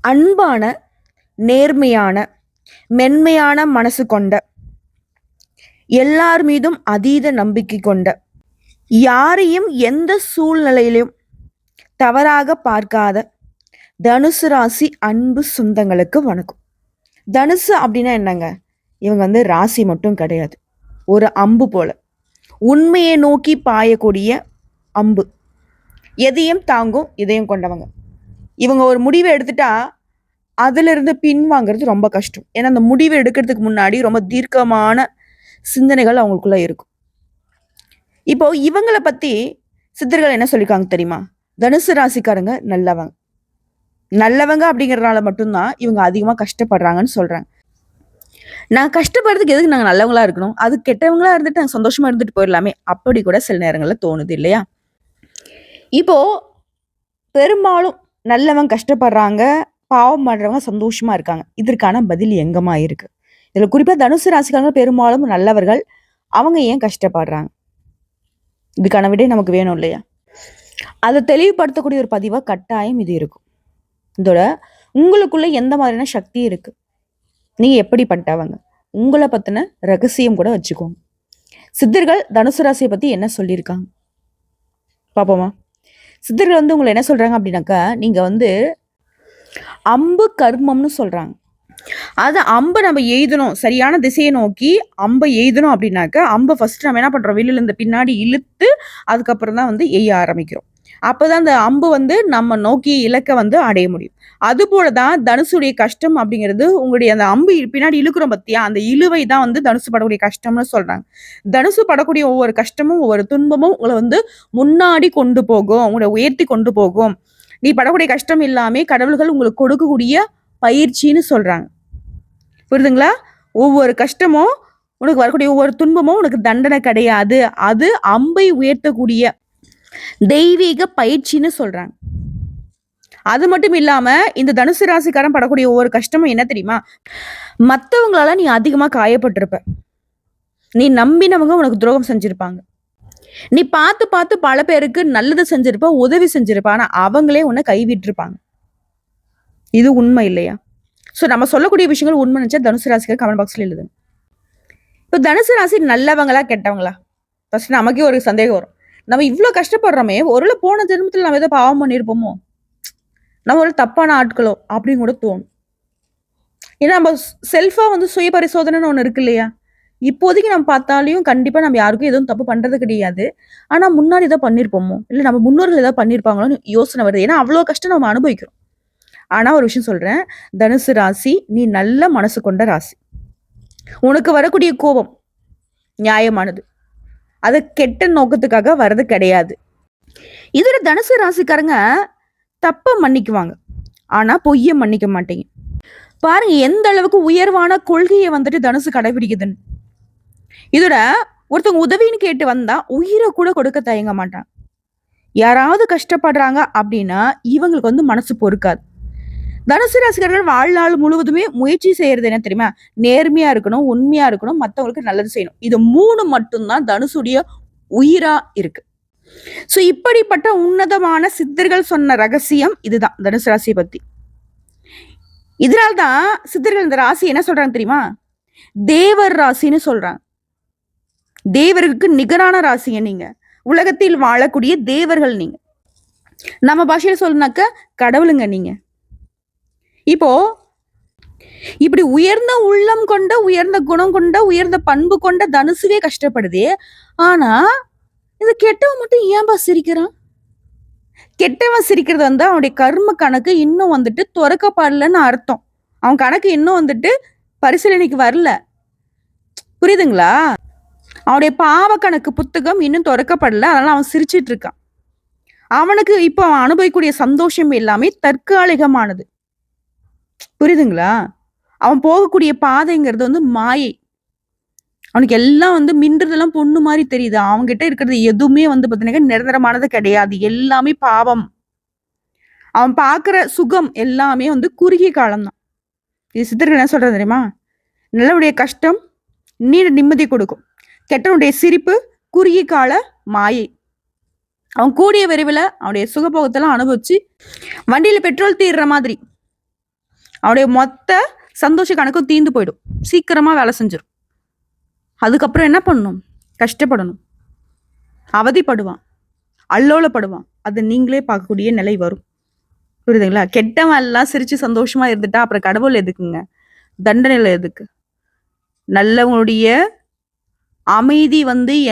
அன்பான, நேர்மையான, மென்மையான மனசு கொண்ட, எல்லார் மீதும் அதீத நம்பிக்கை கொண்ட, யாரையும் எந்த சூழ்நிலையிலும் தவறாக பார்க்காத தனுசு ராசி அன்பு சொந்தங்களுக்கு வணக்கம். தனுசு அப்படின்னா என்னங்க? இவங்க ராசி மட்டும் கிடையாது, ஒரு அம்பு போல, உண்மையை நோக்கி பாயக்கூடிய அம்பு. எதையும் தாங்கும் இதயம் கொண்டவங்க. இவங்க ஒரு முடிவை எடுத்துட்டா அதிலிருந்து பின்வாங்கிறது ரொம்ப கஷ்டம். ஏன்னா அந்த முடிவை எடுக்கிறதுக்கு முன்னாடி ரொம்ப தீர்க்கமான சிந்தனைகள் அவங்களுக்குள்ள இருக்கும். இப்போ இவங்களை பத்தி சித்தர்கள் என்ன சொல்லியிருக்காங்க தெரியுமா? தனுசு ராசிக்காரங்க நல்லவங்க. நல்லவங்க அப்படிங்கிறதுனால மட்டும்தான் இவங்க அதிகமா கஷ்டப்படுறாங்கன்னு சொல்றாங்க. நான் கஷ்டப்படுறதுக்கு எதுக்கு நாங்க நல்லவங்களா இருக்கணும்? அது கெட்டவங்களா இருந்துட்டு நாங்க சந்தோஷமா இருந்துட்டு போயிடலாமே, அப்படி கூட சில நேரங்கள்ல தோணுது இல்லையா? இப்போ பெரும்பாலும் நல்லவங்க கஷ்டப்படுறாங்க, பாவம் பண்றவங்க சந்தோஷமா இருக்காங்க. இதற்கான பதில் எங்கம்மா இருக்கு? இதுல குறிப்பா தனுசு ராசிக்காரங்க பெரும்பாலும் நல்லவர்கள். அவங்க ஏன் கஷ்டப்படுறாங்க? இதுக்கான விடை நமக்கு வேணும் இல்லையா? அதை தெளிவுபடுத்தக்கூடிய ஒரு பதிவா கட்டாயம் இது இருக்கும். இதோட உங்களுக்குள்ள எந்த மாதிரியான சக்தி இருக்கு, நீங்க எப்படிப்பட்டவங்க, உங்களை பத்தின ரகசியம் கூட வச்சுக்கோங்க. சித்தர்கள் தனுசு ராசியை பத்தி என்ன சொல்லியிருக்காங்க பாப்போமா? சித்தர்கள் உங்களை என்ன சொல்றாங்க அப்படின்னாக்கா, நீங்க அம்பு கர்மம்னு சொல்றாங்க. அது அம்பை நம்ம எய்தணும், சரியான திசையை நோக்கி அம்பை எய்தணும் அப்படின்னாக்கா, அம்பை ஃபர்ஸ்ட் நம்ம என்ன பண்றோம், வெளியில இருந்து பின்னாடி இழுத்து அதுக்கப்புறம் தான் எய்ய ஆரம்பிக்கிறோம். அப்பதான் அந்த அம்பு நம்ம நோக்கி இலக்க அடைய முடியும். அது போலதான் தனுசுடைய கஷ்டம் அப்படிங்கிறது, உங்களுடைய அந்த அம்பு பின்னாடி இழுக்கிறோம் பத்தியா, அந்த இழுவை தான் தனுசு படக்கூடிய கஷ்டம்னு சொல்றாங்க. தனுசு படக்கூடிய ஒவ்வொரு கஷ்டமும் ஒவ்வொரு துன்பமும் உங்களை முன்னாடி கொண்டு போகும், உங்களை உயர்த்தி கொண்டு போகும். நீ படக்கூடிய கஷ்டம் இல்லாம கடவுள்கள் உங்களுக்கு கொடுக்கக்கூடிய பயிற்சின்னு சொல்றாங்க. புரியுதுங்களா? ஒவ்வொரு கஷ்டமும் உனக்கு வரக்கூடிய ஒவ்வொரு துன்பமும் உனக்கு தண்டனை கிடையாது, அது அம்பை உயர்த்தக்கூடிய தெய்வீக பயிற்சின்னு சொல்றாங்க. அது மட்டும் இல்லாம இந்த தனுசு ராசிக்காரன் படக்கூடிய ஒவ்வொரு கஷ்டமும் என்ன தெரியுமா? மத்தவங்களால நீ அதிகமா காயப்பட்டிருப்ப, நீ நம்பினவங்க உனக்கு துரோகம் செஞ்சிருப்பாங்க, நீ பார்த்து பார்த்து பல பேருக்கு நல்லது செஞ்சிருப்ப, உதவி செஞ்சிருப்ப, ஆனா அவங்களே உன்னை கைவிட்டிருப்பாங்க. இது உண்மை இல்லையா? சோ நம்ம சொல்லக்கூடிய விஷயங்கள் உண்மை நினைச்சா தனுசு ராசிக்காரர் கமெண்ட் பாக்ஸ்ல எழுதுங்க. இப்போ தனுசு ராசி நல்லவங்களா கெட்டவங்களா? ஃபர்ஸ்ட் நமக்கே ஒரு சந்தேகம் வரும். நம்ம இவ்வளவு கஷ்டப்படுறோமே, ஒருவேளை போன ஜென்மத்தில் நம்ம ஏதோ பாவம் பண்ணியிருப்போமோ, நம்ம ஒரு தப்பான ஆட்களோ அப்படின்னு கூட தோணும். ஏன்னா நம்ம செல்ஃபா சுய பரிசோதனைன்னு ஒண்ணு இருக்கு இல்லையா? இப்போதைக்கு நம்ம பார்த்தாலையும் கண்டிப்பா நம்ம யாருக்கும் எதுவும் தப்பு பண்றது கிடையாது. ஆனா முன்னாடி ஏதோ பண்ணிருப்போமோ, இல்ல நம்ம முன்னோர்கள் ஏதாவது பண்ணிருப்பாங்களோன்னு யோசனை வருது. ஏன்னா அவ்வளவு கஷ்டம் நம்ம அனுபவிக்கிறோம். ஆனா ஒரு விஷயம் சொல்றேன், தனுசு ராசி நீ நல்ல மனசு கொண்ட ராசி. உனக்கு வரக்கூடிய கோபம் நியாயமானது, அது கெட்ட நோக்கத்துக்காக வர்றது கிடையாது. இதுல தனுசு ராசிக்காரங்க தப்ப மன்னிக்குவாங்க, ஆனா பொய்ய மன்னிக்க மாட்டீங்க. பாருங்க எந்த அளவுக்கு உயர்வான கொள்கையை தனுசு கடைபிடிக்குதுன்னு. இதோட ஒருத்தவங்க உதவின்னு கேட்டு வந்தா உயிரை கூட கொடுக்க தயங்க மாட்டாங்க. யாராவது கஷ்டப்படுறாங்க அப்படின்னா இவங்களுக்கு மனசு பொறுக்காது. தனுசு ராசிக்காரர்கள் வாழ்நாள் முழுவதுமே முயற்சி செய்யறது என்ன தெரியுமா? நேர்மையா இருக்கணும், உண்மையா இருக்கணும், மற்றவங்களுக்கு நல்லது செய்யணும். இது 3 மட்டும்தான் தனுசுடைய உயிரா இருக்கு. சோ இப்படிப்பட்ட உன்னதமான சித்தர்கள் சொன்ன ரகசியம் இதுதான் தனுசு ராசியை பத்தி. இதனால்தான் சித்தர்கள் இந்த ராசி என்ன சொல்றாங்க தெரியுமா? தேவர் ராசின்னு சொல்றாங்க. தேவருக்கு நிகரான ராசிங்க நீங்க, உலகத்தில் வாழக்கூடிய தேவர்கள் நீங்க. நம்ம பாஷையில சொல்லனாக்க கடவுளுங்க நீங்க. இப்போ இப்படி உயர்ந்த உள்ளம் கொண்ட, உயர்ந்த குணம் கொண்ட, உயர்ந்த பண்பு கொண்ட தனுசுவே கஷ்டப்படுதே, ஆனா இந்த கெட்டவன் மட்டும் ஏன்பா சிரிக்கிறான்? கெட்டவன் சிரிக்கிறது அவனுடைய கர்ம கணக்கு இன்னும் துறக்கப்படலன்னு அர்த்தம். அவன் கணக்கு இன்னும் பரிசீலனைக்கு வரல. புரியுதுங்களா? அவனுடைய பாவ கணக்கு புத்தகம் இன்னும் துறக்கப்படல, அதனால அவன் சிரிச்சிட்டு இருக்கான். அவனுக்கு இப்போ அவன் அனுபவிக்கக்கூடிய சந்தோஷம் எல்லாமே தற்காலிகமானது. புரியுதுங்களா? அவன் போகக்கூடிய பாதைங்கிறது மாயை. அவனுக்கு எல்லாம் மின்றதெல்லாம் பொண்ணு மாதிரி தெரியுது. அவன்கிட்ட இருக்கிறது எதுவுமே பாத்தீங்கன்னா நிரந்தரமானது கிடையாது, எல்லாமே பாவம். அவன் பார்க்குற சுகம் எல்லாமே குறுகிய காலம்தான். இது சித்தர்கள் என்ன சொல்றது தெரியுமா? நல்லவனுடைய கஷ்டம் நீண்ட நிம்மதி கொடுக்கும், கெட்டவனுடைய சிரிப்பு குறுகிய கால மாயை. அவன் கூடிய விரைவில் அவனுடைய சுகபோகத்தெல்லாம் அனுபவிச்சு வண்டியில பெட்ரோல் தீர்ற மாதிரி அவனுடைய மொத்த சந்தோஷ கணக்கும் தீர்ந்து போயிடும். சீக்கிரமா வேலை செஞ்சிடும். அதுக்கப்புறம் என்ன பண்ணணும்? கஷ்டப்படணும், அவதிப்படுவான், அல்லோலப்படுவான். அது நீங்களே பார்க்கக்கூடிய நிலை வரும். புரியுதுங்களா? கெட்டவன் எல்லாம் சிரிச்சு சந்தோஷமா இருந்துட்டா அப்புறம் கடவுள் எதுக்குங்க? தண்டனையில எதுக்கு? நல்லவனுடைய அமைதி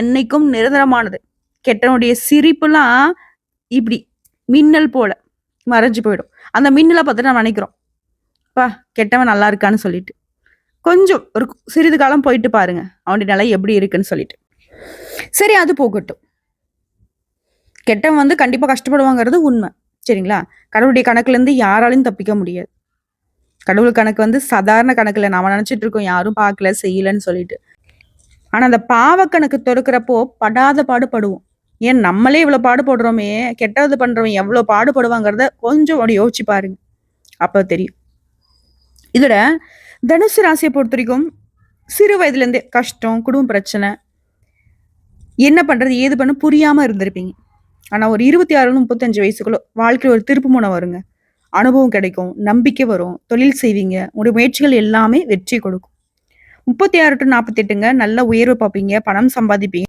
என்னைக்கும் நிரந்தரமானது. கெட்டவனுடைய சிரிப்புலாம் இப்படி மின்னல் போல மறைஞ்சு போயிடும். அந்த மின்னலை பார்த்துட்டு நம்ம நினைக்கிறோம், பா கெட்டவன் நல்லா இருக்கான்னு சொல்லிட்டு. கொஞ்சம் ஒரு சிறிது காலம் போயிட்டு பாருங்க அவனுடைய நிலை எப்படி இருக்குன்னு சொல்லிட்டு. சரி, அது போகட்டும். கெட்டவன் கண்டிப்பா கஷ்டப்படுவாங்கிறது உண்மை. சரிங்களா? கடவுளுடைய கணக்குல இருந்து யாராலையும் தப்பிக்க முடியாது. கடவுள் கணக்கு சாதாரண கணக்குல நாம நினைச்சிட்டு இருக்கோம் யாரும் பார்க்கல செய்யலன்னு சொல்லிட்டு. ஆனா அந்த பாவ கணக்கு தொடுக்கிறப்போ படாத பாடுபடுவோம். ஏன் நம்மளே இவ்வளவு பாடுபடுறோமே, கெட்டது பண்றவன் எவ்வளவு பாடுபடுவாங்கிறத கொஞ்சம் அப்படி யோசிச்சு பாருங்க, அப்ப தெரியும். இதோட தனுசு ராசியை பொறுத்த வரைக்கும் சிறு வயதுல இருந்தே கஷ்டம், குடும்ப பிரச்சனை, என்ன பண்றது ஏது பண்ண புரியாம இருந்திருப்பீங்க. ஆனா ஒரு 26 35 வயசுக்குள்ள வாழ்க்கையில் ஒரு திருப்பு முனை வருங்க. அனுபவம் கிடைக்கும், நம்பிக்கை வரும், தொழில் செய்வீங்க, உங்களுடைய முயற்சிகள் எல்லாமே வெற்றி கொடுக்கும். 36 to 48ங்க நல்ல உயர்வு பார்ப்பீங்க, பணம் சம்பாதிப்பீங்க,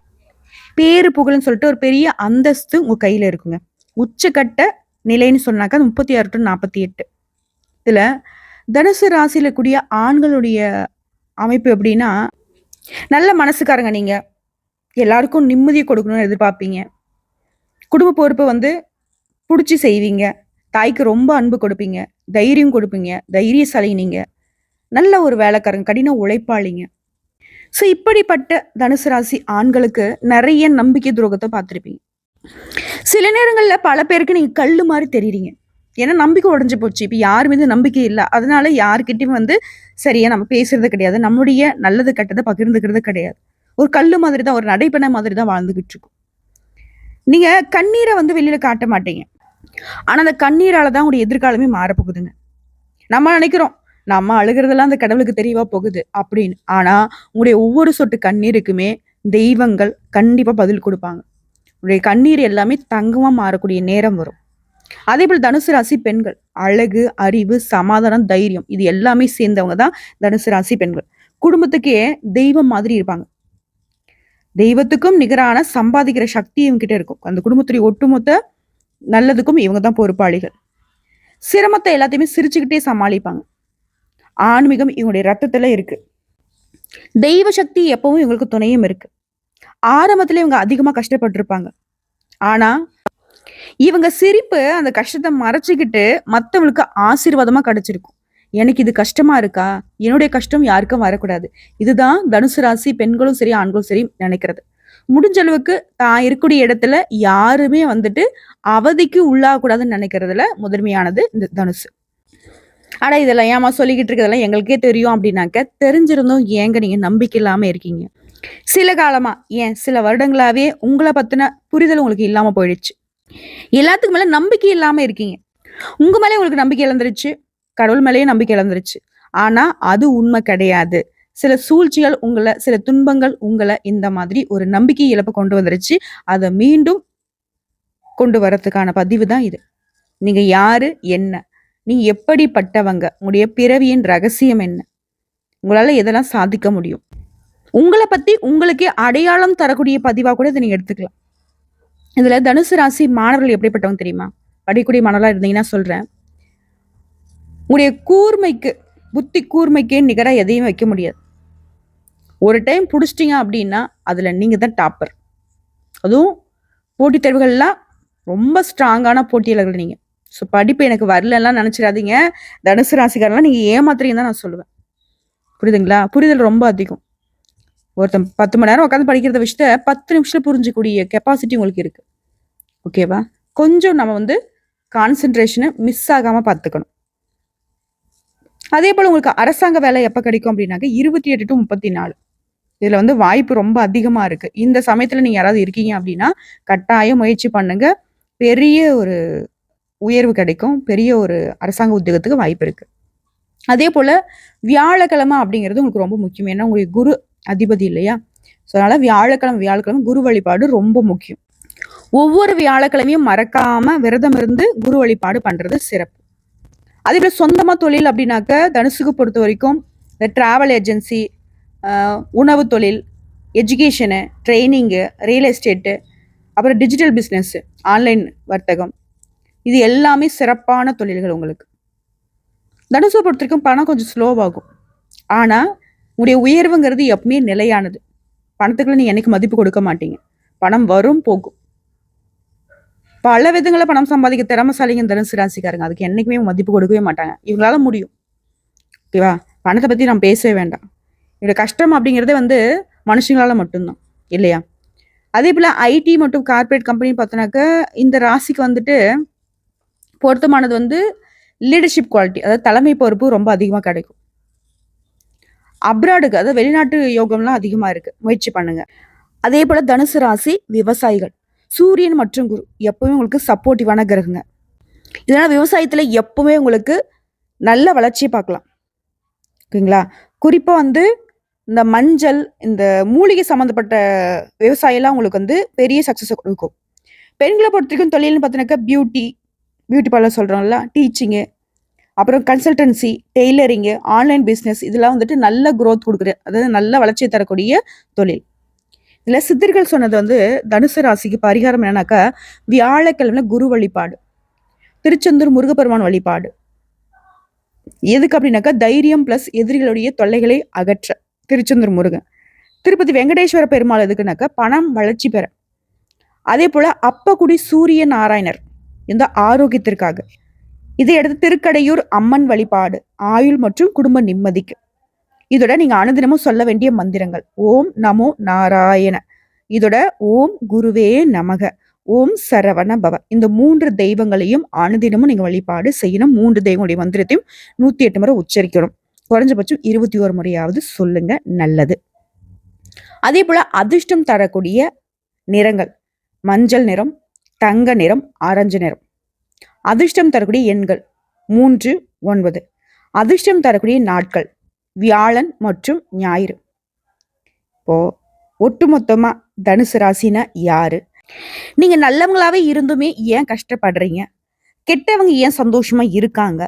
பேரு புகழ்னு சொல்லிட்டு ஒரு பெரிய அந்தஸ்து உங்க கையில இருக்குங்க. உச்சக்கட்ட நிலைன்னு சொன்னாக்க 36 to 48. இதுல தனுசு ராசியில கூடிய ஆண்களுடைய அமைப்பு எப்படின்னா, நல்ல மனசுக்காரங்க நீங்க, எல்லாருக்கும் நிம்மதியை கொடுக்கணும்னு எதிர்பார்ப்பீங்க, குடும்ப பொறுப்பை பிடிச்சி செய்வீங்க, தாய்க்கு ரொம்ப அன்பு கொடுப்பீங்க, தைரியம் கொடுப்பீங்க, தைரியசாலி நீங்க, நல்ல ஒரு வேலைக்காரங்க, கடின உழைப்பாளிங்க. ஸோ இப்படிப்பட்ட தனுசு ராசி ஆண்களுக்கு நிறைய நம்பிக்கை துரோகத்தை பார்த்துருப்பீங்க. சில நேரங்களில் பல பேருக்கு நீங்க கல்லு மாதிரி தெரியுறீங்க. ஏன்னா நம்பிக்கை உடஞ்சு போச்சு. இப்போ யார் மீது நம்பிக்கை இல்லை, அதனால யாருக்கிட்டையும் சரியா நம்ம பேசுறது கிடையாது, நம்முடைய நல்லது கெட்டதை பகிர்ந்துக்கிறது கிடையாது. ஒரு கல்லு மாதிரி தான், ஒரு நடைபெண மாதிரி தான் வாழ்ந்துகிட்டு இருக்கும். நீங்க கண்ணீரை வெளியில காட்ட மாட்டீங்க. ஆனா அந்த கண்ணீரால தான் உங்களுடைய எதிர்காலமே மாறப்போகுதுங்க. நம்ம நினைக்கிறோம் நம்ம அழுகிறதெல்லாம் அந்த கடவுளுக்கு தெரியவா போகுது அப்படின்னு. ஆனா உங்களுடைய ஒவ்வொரு சொட்டு கண்ணீருக்குமே தெய்வங்கள் கண்டிப்பா பதில் கொடுப்பாங்க. உங்களுடைய கண்ணீர் எல்லாமே தங்கமா மாறக்கூடிய நேரம் வரும். அதே போல் தனுசு ராசி பெண்கள் அழகு, அறிவு, சமாதானம், தைரியம் இது எல்லாமே சேர்ந்தவங்க தான் தனுசு ராசி பெண்கள். குடும்பத்துக்கே தெய்வம் மாதிரி இருப்பாங்க. தெய்வத்துக்கும் நிகரான சம்பாதிக்கிற சக்தி இவங்க கிட்ட இருக்கும். அந்த குடும்பத்துடைய ஒட்டுமொத்த நல்லதுக்கும் இவங்க தான் பொறுப்பாளிகள். சிரமத்தை எல்லாத்தையுமே சிரிச்சுக்கிட்டே சமாளிப்பாங்க. ஆன்மீகம் இவங்களுடைய ரத்தத்துல இருக்கு. தெய்வ சக்தி எப்பவும் இவங்களுக்கு துணையும் இருக்கு. ஆரம்பத்துல இவங்க அதிகமா கஷ்டப்பட்டிருப்பாங்க. ஆனா இவங்க சிரிப்பு அந்த கஷ்டத்தை மறைச்சுக்கிட்டு மத்தவங்களுக்கு ஆசீர்வாதமா கிடைச்சிருக்கும். எனக்கு இது கஷ்டமா இருக்கா, என்னுடைய கஷ்டம் யாருக்கும் வரக்கூடாது. இதுதான் தனுசு ராசி பெண்களும் சரி ஆண்களும் சரி நினைக்கிறது. முடிஞ்ச அளவுக்கு தான் இருக்கக்கூடிய இடத்துல யாருமே அவதிக்கு உள்ளாகக்கூடாதுன்னு நினைக்கிறதுல முதன்மையானது இந்த தனுசு. ஆனா இதெல்லாம் ஏமா சொல்லிக்கிட்டு இருக்கிறதெல்லாம் எங்களுக்கே தெரியும் அப்படின்னாக்க, தெரிஞ்சிருந்தும் ஏங்க நீங்க நம்பிக்கை இல்லாம இருக்கீங்க? சில காலமா, ஏன் சில வருடங்களாவே உங்களை பத்தின புரிதல் உங்களுக்கு இல்லாம போயிடுச்சு. எல்லாத்துக்கு மேல நம்பிக்கை இல்லாம இருக்கீங்க. உங்க மேலே உங்களுக்கு நம்பிக்கை இழந்துருச்சு, கடவுள் மேலேயே நம்பிக்கை இழந்துருச்சு. ஆனா அது உண்மை கிடையாது. சில சூழ்ச்சிகள் உங்களை, சில துன்பங்கள் உங்களை இந்த மாதிரி ஒரு நம்பிக்கை இழப்ப கொண்டு வந்துருச்சு. அதை மீண்டும் கொண்டு வரதுக்கான பதிவு தான் இது. நீங்க யாரு, என்ன, நீங்க எப்படிப்பட்டவங்க, உங்களுடைய பிறவியின் ரகசியம் என்ன, உங்களால எதெல்லாம் சாதிக்க முடியும், உங்களை பத்தி உங்களுக்கே அடையாளம் தரக்கூடிய பதிவா கூட இதை நீங்க எடுத்துக்கலாம். இதுல தனுசு ராசி மாணவர்கள் எப்படிப்பட்டவங்க தெரியுமா? படிக்கக்கூடிய மாணவர்களா இருந்தீங்கன்னா சொல்றேன், உங்களுடைய கூர்மைக்கு, புத்தி கூர்மைக்கே நிகரா எதையும் வைக்க முடியாது. ஒரு டைம் பிடிச்சிட்டீங்க அப்படின்னா அதுல நீங்க தான் டாப்பர். அதுவும் போட்டித் தேர்வுகள்லாம் ரொம்ப ஸ்ட்ராங்கான போட்டியாளர்கள் நீங்க. ஸோ படிப்பு எனக்கு வரலலாம் நினைச்சிடாதீங்க. தனுசு ராசிக்காரெல்லாம் நீங்க ஏமாத்துறீங்கன்னு தான் நான் சொல்லுவேன். புரியுதுங்களா? புரிதல் ரொம்ப அதிகம். ஒருத்தன் 10 மணி நேரம் உட்காந்து படிக்கிறத விஷயத்த 10 நிமிஷத்துல புரிஞ்சுக்கூடிய கெப்பாசிட்டி உங்களுக்கு இருக்கு. ஓகேவா? கொஞ்சம் நம்ம கான்சென்ட்ரேஷனை மிஸ் ஆகாம பார்த்துக்கணும். அதே போல உங்களுக்கு அரசாங்க வேலை எப்ப கிடைக்கும் அப்படின்னாக்க 28 to 34. இதுல வாய்ப்பு ரொம்ப அதிகமா இருக்கு. இந்த சமயத்துல நீங்க யாராவது இருக்கீங்க அப்படின்னா கட்டாயம் முயற்சி பண்ணுங்க. பெரிய ஒரு உயர்வு கிடைக்கும். பெரிய ஒரு அரசாங்க உத்தியோகத்துக்கு வாய்ப்பு இருக்கு. அதே போல வியாழக்கிழமை அப்படிங்கிறது உங்களுக்கு ரொம்ப முக்கியம். ஏன்னா உங்களுக்கு குரு அதிபதி இல்லையா? ஸோ அதனால வியாழக்கிழமை குரு வழிபாடு ரொம்ப முக்கியம். ஒவ்வொரு வியாழக்கிழமையும் மறக்காம விரதம் இருந்து குரு வழிபாடு பண்றது சிறப்பு. அதே போல் சொந்தமாக தொழில் அப்படின்னாக்க தனுசுக்கு பொறுத்த வரைக்கும் இந்த ட்ராவல் ஏஜென்சி, உணவு தொழில், எஜுகேஷனு, ட்ரைனிங்கு, ரியல் எஸ்டேட்டு, அப்புறம் டிஜிட்டல் பிஸ்னஸ்ஸு, ஆன்லைன் வர்த்தகம், இது எல்லாமே சிறப்பான தொழில்கள் உங்களுக்கு. தனுசை பொறுத்த வரைக்கும் பணம் கொஞ்சம் ஸ்லோவாகும். ஆனால் உங்களுடைய உயர்வுங்கிறது எப்பவுமே நிலையானது. பணத்துக்குள்ள நீங்கள் என்னைக்கு மதிப்பு கொடுக்க மாட்டீங்க. பணம் வரும் போகும். பல விதங்களை பணம் சம்பாதிக்க திறமசாலிங்க தனுசு ராசிக்காரங்க. அதுக்கு என்னைக்குமே மதிப்பு கொடுக்கவே மாட்டாங்க. இவங்களால முடியும். ஓகேவா? பணத்தை பற்றி நான் பேசவே வேண்டாம். என்னோட கஷ்டம் அப்படிங்கிறதே மனுஷங்களால மட்டும்தான், இல்லையா? அதே போல் ஐடி மற்றும் கார்பரேட் கம்பெனி பார்த்தோன்னாக்க இந்த ராசிக்கு பொருத்தமானது லீடர்ஷிப் குவாலிட்டி, அதாவது தலைமை பொறுப்பு ரொம்ப அதிகமாக கிடைக்கும். அப்ராடுக்கு, அதாவது வெளிநாட்டு யோகம்லாம் அதிகமாக இருக்குது, முயற்சி பண்ணுங்க. அதே போல் தனுசு ராசி விவசாயிகள், சூரியன் மற்றும் குரு எப்பவுமே உங்களுக்கு சப்போர்ட்டிவான கிரகங்க. இதனால் விவசாயத்தில் எப்பவுமே உங்களுக்கு நல்ல வளர்ச்சியை பார்க்கலாம். ஓகேங்களா? குறிப்பாக இந்த மஞ்சள், இந்த மூலிகை சம்மந்தப்பட்ட விவசாயம்லாம் உங்களுக்கு பெரிய சக்ஸஸை கொடுக்கும். பெண்களை பொறுத்த வரைக்கும் தொழில்னு பார்த்தீங்கன்னாக்கா பியூட்டி பார்லர் சொல்கிறோம்ல, டீச்சிங்கு, அப்புறம் கன்சல்டன்சி, டெய்லரிங்கு, ஆன்லைன் பிஸ்னஸ், இதெல்லாம் நல்ல க்ரோத் கொடுக்குற, அதாவது நல்ல வளர்ச்சியை தரக்கூடிய தொழில். இதில் சித்தர்கள் சொன்னது தனுசு ராசிக்கு பரிகாரம் என்னன்னாக்கா, வியாழக்கிழமை குரு வழிபாடு, திருச்செந்தூர் முருகப்பெருமான் வழிபாடு. எதுக்கு அப்படின்னாக்கா தைரியம் ப்ளஸ் எதிரிகளுடைய தொல்லைகளை அகற்ற திருச்செந்தூர் முருகன். திருப்பதி வெங்கடேஸ்வர பெருமாள் எதுக்குனாக்கா பணம் வளர்ச்சி பெற. அதே போல் அப்பக்குடி சூரிய நாராயணர் இந்த ஆரோக்கியத்திற்காக. இதை அடுத்து திருக்கடையூர் அம்மன் வழிபாடு, ஆயுள் மற்றும் குடும்ப நிம்மதிக்கு. இதோட நீங்க அனுதினமும் சொல்ல வேண்டிய மந்திரங்கள்: ஓம் நமோ நாராயண, இதோட ஓம் குருவே நமக, ஓம் சரவண பவ. இந்த 3 தெய்வங்களையும் அனுதினமும் நீங்க வழிபாடு செய்யணும். 3 தெய்வங்களுடைய மந்திரத்தையும் 108 முறை உச்சரிக்கணும். குறைஞ்சபட்சம் 21 முறையாவது சொல்லுங்க, நல்லது. அதே போல அதிர்ஷ்டம் தரக்கூடிய நிறங்கள்: மஞ்சள் நிறம், தங்க நிறம், ஆரஞ்சு நிறம். அதிர்ஷ்டம் தரக்கூடிய எண்கள் 3, 9. அதிர்ஷ்டம் தரக்கூடிய நாட்கள் வியாழன் மற்றும் ஞாயிறு. இப்போ ஒட்டுமொத்தமா தனுசு ராசினா யாரு? நீங்க நல்லவங்களாவே இருந்துமே ஏன் கஷ்டப்படுறீங்க? கெட்டவங்க ஏன் சந்தோஷமா இருக்காங்க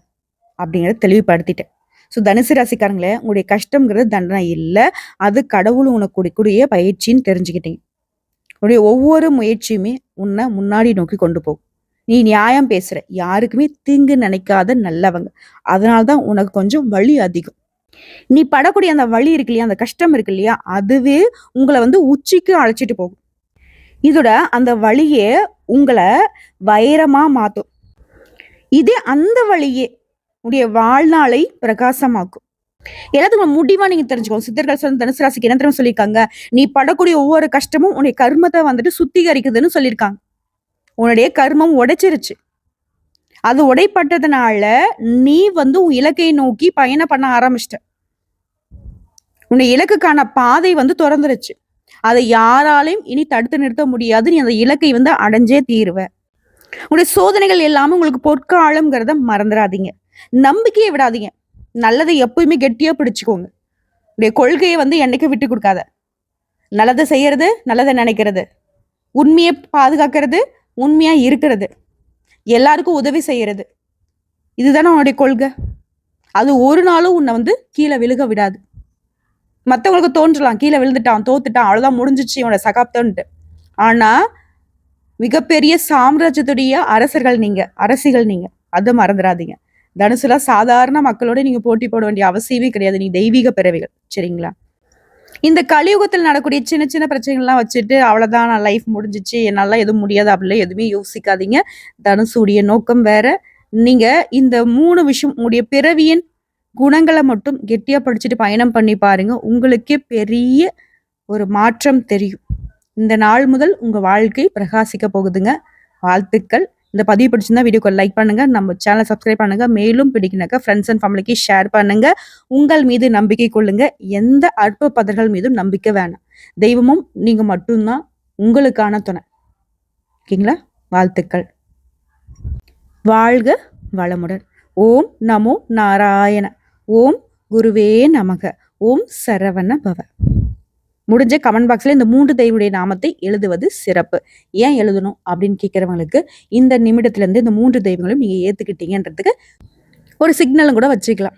அப்படிங்கிறத தெளிவுபடுத்திட்டேன். ஸோ தனுசு ராசிக்காரங்களே, உங்களுடைய கஷ்டம்ங்கிறது தண்டனை இல்லை, அது கடவுள் உனக்கு கொடுக்கக்கூடிய பயிற்சின்னு தெரிஞ்சுக்கிட்டீங்க. உன்னுடைய ஒவ்வொரு முயற்சியுமே உன்னை முன்னாடி நோக்கி கொண்டு போகும். நீ நியாயம் பேசுற, யாருக்குமே தீங்கு நினைக்காத நல்லவங்க. அதனால்தான் உனக்கு கொஞ்சம் வலி அதிகம். நீ படக்கூடிய அந்த வலி இருக்கு இல்லையா, அந்த கஷ்டம் இருக்கு இல்லையா, அதுவே உங்களை உச்சிக்கு அழைச்சிட்டு போகும். இதோட அந்த வழியே உங்களை வைரமா மாத்தும். இதே அந்த வழியே உடைய வாழ்நாளை பிரகாசமாக்கும். எல்லாத்துக்கும் முடிவா நீங்க தெரிஞ்சுக்கணும். சித்தர்கள் தனுசு ராசிக்கு என்ன தெரியுமா சொல்லியிருக்காங்க? நீ படக்கூடிய ஒவ்வொரு கஷ்டமும் உன்னுடைய கர்மத்தை சுத்திகரிக்குதுன்னு சொல்லியிருக்காங்க. உன்னுடைய கர்மம் உடைச்சிருச்சு. அது உடைப்பட்டதுனால நீ உன் இலக்கையை நோக்கி பயணம் பண்ண ஆரம்பிச்சிட்ட. உன்னுடைய இலக்குக்கான பாதை திறந்துருச்சு. அதை யாராலையும் இனி தடுத்து நிறுத்த முடியாது. நீ அந்த இலக்கை அடைஞ்சே தீருவ. உங்களுடைய சோதனைகள் எல்லாமே உங்களுக்கு பொற்காலம்ங்கிறத மறந்துடாதீங்க. நம்பிக்கையை விடாதீங்க. நல்லதை எப்பயுமே கெட்டியா பிடிச்சுக்கோங்க. உடைய கொள்கையை என்னைக்கும் விட்டு கொடுக்காத. நல்லதை செய்யறது, நல்லதை நினைக்கிறது, உண்மையை பாதுகாக்கிறது, உண்மையா இருக்கிறது, எல்லாருக்கும் உதவி செய்யறது, இதுதானே உன்னுடைய கொள்கை. அது ஒரு நாளும் உன்னை கீழே விழுக விடாது. மற்றவங்களுக்கு தோன்றலாம், கீழே விழுந்துட்டான், தோத்துட்டான், அவ்வளவுதான், முடிஞ்சிச்சு இவனோட சகாப்தம்ன்ட்டு. ஆனா மிகப்பெரிய சாம்ராஜ்யத்துடைய அரசிகள் நீங்க, அதை மறந்துடாதீங்க. தனுசுல சாதாரண மக்களோட நீங்க போட்டி போட வேண்டிய அவசியமே கிடையாது. நீ தெய்வீக பிறவிகள், சரிங்களா? இந்த கலியுகத்தில் நடக்கூடிய சின்ன சின்ன பிரச்சனைகள்லாம் வச்சுட்டு அவ்வளவுதான், நான் லைஃப் முடிஞ்சிச்சு, என்னால எதுவும் முடியாது அப்படிலாம் எதுவுமே யோசிக்காதீங்க. தனுசுடைய நோக்கம் வேற. நீங்க இந்த 3 விஷயம், உங்களுடைய பிறவியின் குணங்களை மட்டும் கெட்டியா படிச்சுட்டு பயணம் பண்ணி பாருங்க. உங்களுக்கே பெரிய ஒரு மாற்றம் தெரியும். இந்த நாள் முதல் உங்க வாழ்க்கை பிரகாசிக்க போகுதுங்க. வாழ்த்துக்கள். இந்த பதிவு பிடிச்சிருந்தா வீடியோக்கு லைக் பண்ணுங்க, நம்ம சேனலை சப்ஸ்கிரைப் பண்ணுங்க. மேலும் பிடிக்குனாக்கா ஃப்ரெண்ட்ஸ் அண்ட் ஃபேமிலிக்கு ஷேர் பண்ணுங்க. உங்கள் மீது நம்பிக்கை கொள்ளுங்க. எந்த அற்ப பதர்கள் மீதும் நம்பிக்கை வேணாம். தெய்வமும் நீங்க மட்டும்தான் உங்களுக்கான துணை. ஓகேங்களா? வாழ்த்துக்கள். வாழ்க வளமுடன். ஓம் நமோ நாராயண, ஓம் குருவே நமக, ஓம் சரவண பவ. முடிஞ்ச கமெண்ட் பாக்ஸ்ல இந்த 3 தெய்வங்களுடைய நாமத்தை எழுதுவது சிறப்பு. ஏன் எழுதணும் அப்படின்னு கேட்கிறவங்களுக்கு இந்த நிமிடத்துல இருந்து இந்த 3 தெய்வங்களும் நீங்க ஏத்துக்கிட்டீங்கன்றதுக்கு ஒரு சிக்னலும் கூட வச்சுக்கலாம்.